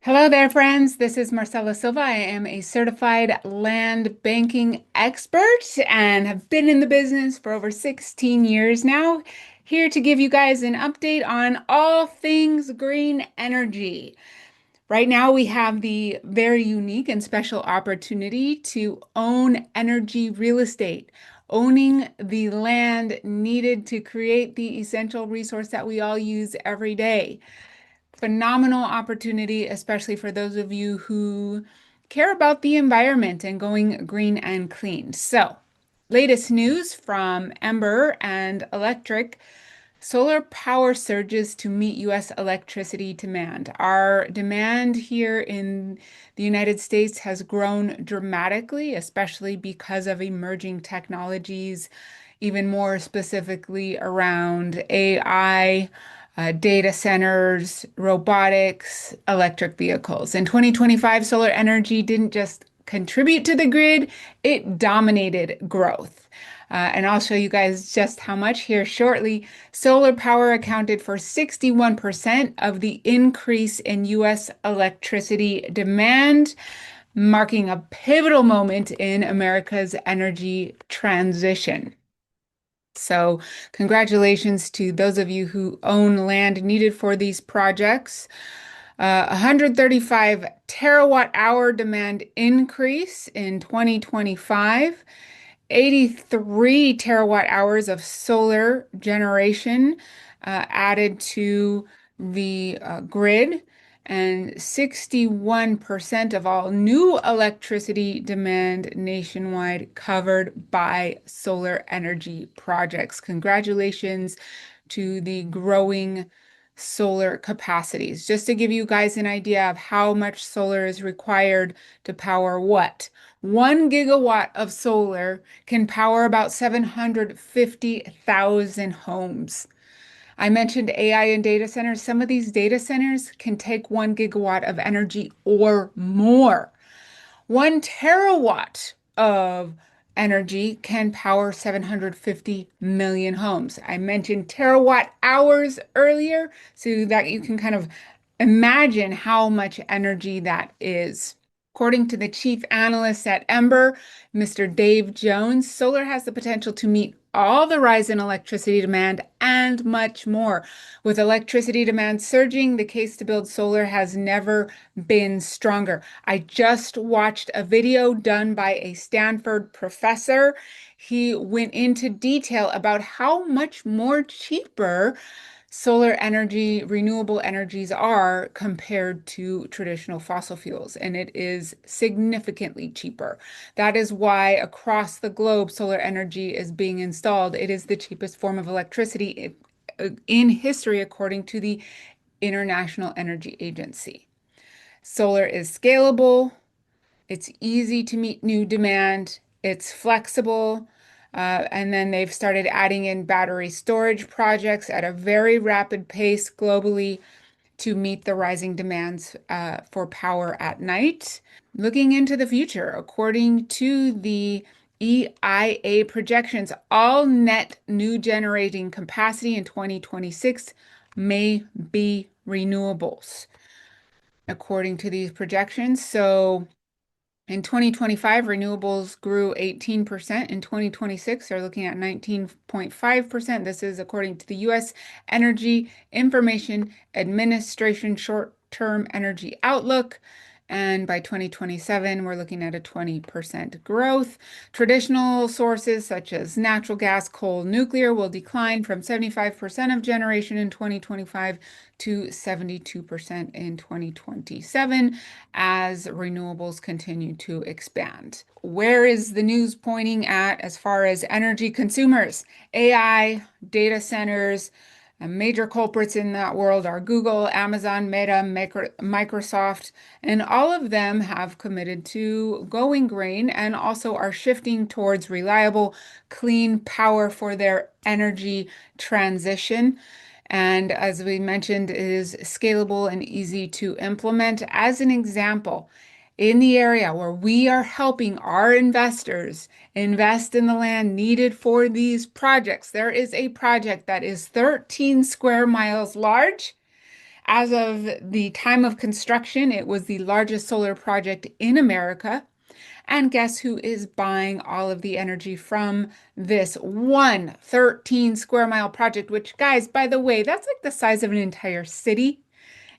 Hello there, friends. This is Marcela Silva. I am a certified land banking expert and have been in the business for over 16 years now. Here to give you guys an update on all things green energy. Right now, we have the very unique and special opportunity to own energy real estate, owning the land needed to create the essential resource that we all use every day. Phenomenal opportunity, especially for those of you who care about the environment and going green and clean. So, latest news from Ember and Electric. Solar power surges to meet US electricity demand. Our demand here in the United States has grown dramatically, especially because of emerging technologies, even more specifically around AI, data centers, robotics, electric vehicles. In 2025, solar energy didn't just contribute to the grid, it dominated growth. And I'll show you guys just how much here shortly. Solar power accounted for 61% of the increase in US electricity demand, marking a pivotal moment in America's energy transition. So, congratulations to those of you who own land needed for these projects. 135 terawatt hour demand increase in 2025. 83 terawatt hours of solar generation added to the grid, and 61% of all new electricity demand nationwide covered by solar energy projects. Congratulations to the growing solar capacities. Just to give you guys an idea of how much solar is required to power what? 1 gigawatt of solar can power about 750,000 homes. I mentioned AI and data centers. Some of these data centers can take 1 gigawatt of energy or more. 1 terawatt of energy can power 750 million homes. I mentioned terawatt hours earlier so that you can kind of imagine how much energy that is. According to the chief analyst at Ember, Mr. Dave Jones, solar has the potential to meet all the rise in electricity demand and much more. With electricity demand surging, the case to build solar has never been stronger. I just watched a video done by a Stanford professor. He went into detail about how much more cheaper solar energy, renewable energies are compared to traditional fossil fuels, and it is significantly cheaper. That is why across the globe, solar energy is being installed. It is the cheapest form of electricity in history, according to the International Energy Agency. Solar is scalable, it's easy to meet new demand, it's flexible, and then they've started adding in battery storage projects at a very rapid pace globally to meet the rising demands for power at night. Looking into the future, according to the EIA projections, all net new generating capacity in 2026 may be renewables, according to these projections. So in 2025, renewables grew 18%. In 2026, they're looking at 19.5%. This is according to the U.S. Energy Information Administration short-term energy outlook. And by 2027, we're looking at a 20% growth. Traditional sources such as natural gas, coal, nuclear will decline from 75% of generation in 2025 to 72% in 2027 as renewables continue to expand. Where is the news pointing at as far as energy consumers? AI, data centers, and major culprits in that world are Google, Amazon, Meta, Microsoft, and all of them have committed to going green and also are shifting towards reliable, clean power for their energy transition. And as we mentioned, it is scalable and easy to implement. As an example, in the area where we are helping our investors invest in the land needed for these projects, there is a project that is 13 square miles large As of the time of construction, it was the largest solar project in America. And guess who is buying all of the energy from this one 13 square mile project, which, guys, by the way, that's like the size of an entire city.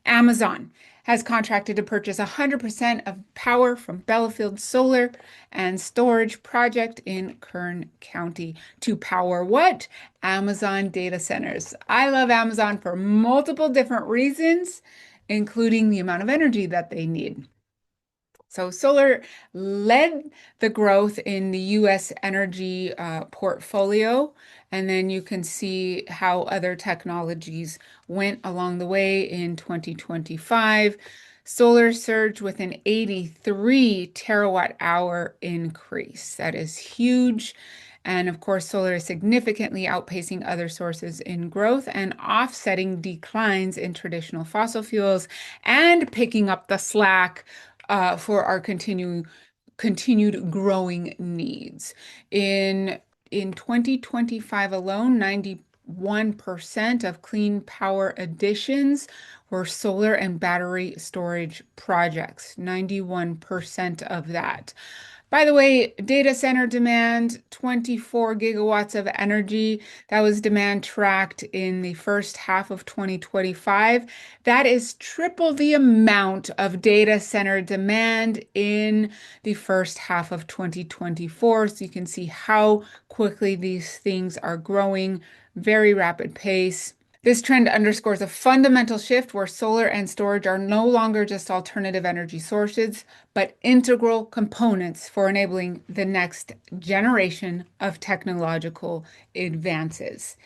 Amazon has contracted to purchase 100% of power from Bellafield Solar and Storage Project in Kern County to power what? Amazon data centers. I love Amazon for multiple different reasons, including the amount of energy that they need. So solar led the growth in the U.S. energy portfolio, and then you can see how other technologies went along the way in 2025. Solar surged with an 83 terawatt hour increase. That is huge. And of course, solar is significantly outpacing other sources in growth and offsetting declines in traditional fossil fuels and picking up the slack for our continued growing needs. In in 2025 alone, 91% of clean power additions were solar and battery storage projects. 91% of that. By the way, data center demand, 24 gigawatts of energy. That was demand tracked in the first half of 2025. That is triple the amount of data center demand in the first half of 2024. So you can see how quickly these things are growing, very rapid pace. This trend underscores a fundamental shift where solar and storage are no longer just alternative energy sources, but integral components for enabling the next generation of technological advances.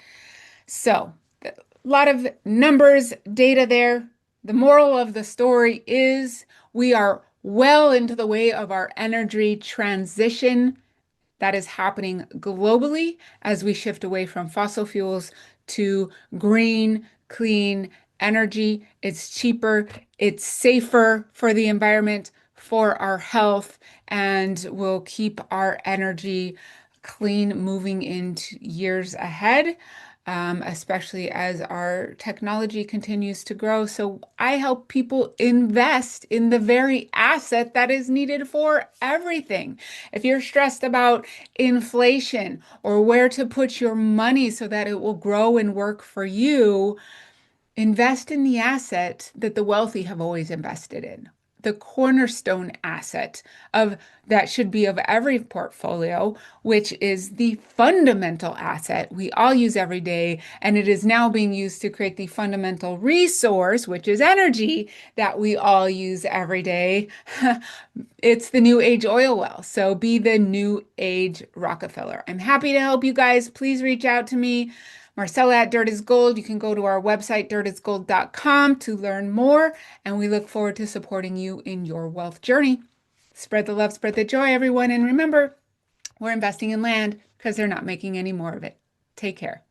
So, a lot of numbers, data there. The moral of the story is we are well into the way of our energy transition that is happening globally as we shift away from fossil fuels to green, clean energy. It's cheaper, it's safer for the environment, for our health, and will keep our energy clean moving into years ahead. Especially as our technology continues to grow. So I help people invest in the very asset that is needed for everything. If you're stressed about inflation or where to put your money so that it will grow and work for you, invest in the asset that the wealthy have always invested in. The cornerstone asset of that should be of every portfolio, which is the fundamental asset we all use every day, and it is now being used to create the fundamental resource, which is energy that we all use every day. It's the new age oil well. So be the new age Rockefeller. I'm happy to help you guys. Please reach out to me. Marcella at Dirt is Gold. You can go to our website, dirtisgold.com, to learn more. And we look forward to supporting you in your wealth journey. Spread the love, spread the joy, everyone. And remember, we're investing in land because they're not making any more of it. Take care.